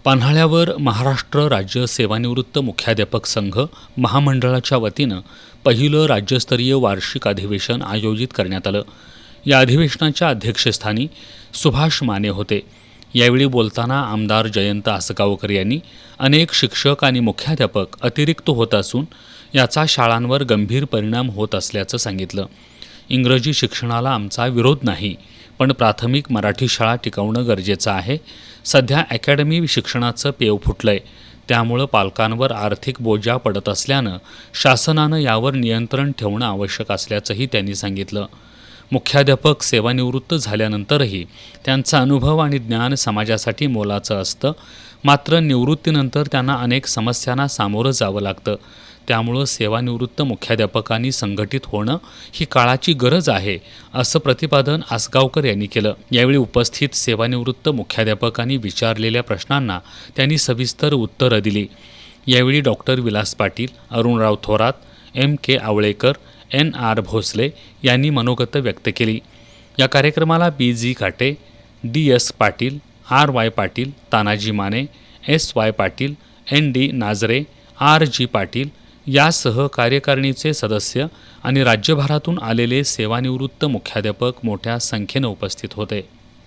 पन्हाळ्यावर महाराष्ट्र राज्य सेवानिवृत्त मुख्याध्यापक संघ महामंडळाच्या वतीनं पहिलं राज्यस्तरीय वार्षिक अधिवेशन आयोजित करण्यात आलं. या अधिवेशनाच्या अध्यक्षस्थानी सुभाष माने होते. यावेळी बोलताना आमदार जयंत आसगावकर यांनी अनेक शिक्षक आणि मुख्याध्यापक अतिरिक्त होत असून याचा शाळांवर गंभीर परिणाम होत असल्याचं सांगितलं. इंग्रजी शिक्षणाला आमचा विरोध नाही, पण प्राथमिक मराठी शाळा टिकवणं गरजेचं आहे. सध्या अकॅडमी शिक्षणाचं पेव फुटलंय, त्यामुळं पालकांवर आर्थिक बोजा पडत असल्यानं शासनानं यावर नियंत्रण ठेवणं आवश्यक असल्याचंही त्यांनी सांगितलं. मुख्याध्यापक सेवानिवृत्त झाल्यानंतरही त्यांचा अनुभव आणि ज्ञान समाजासाठी मोलाचं असतं. मात्र निवृत्तीनंतर त्यांना अनेक समस्यांना सामोरं जावं लागतं. त्यामुळं सेवानिवृत्त मुख्याध्यापकांनी संघटित होणं ही काळाची गरज आहे, असं प्रतिपादन आसगावकर यांनी केलं. यावेळी उपस्थित सेवानिवृत्त मुख्याध्यापकांनी विचारलेल्या प्रश्नांना त्यांनी सविस्तर उत्तरं दिली. यावेळी doctor Vilas Patil, Arunrao Thorat, M.K. Awalekar, N.R. Bhosale यांनी मनोगत व्यक्त केली. या कार्यक्रमाला B.G. काटे, D.S. Patil, R.Y. Patil, Tanaji Mane, S.Y. Patil, N.D. नाजरे, R.G. Patil यासह कार्यकारिणीचे सदस्य आणि राज्यभरातून आलेले सेवानिवृत्त मुख्याध्यापक मोठ्या संख्येनं उपस्थित होते.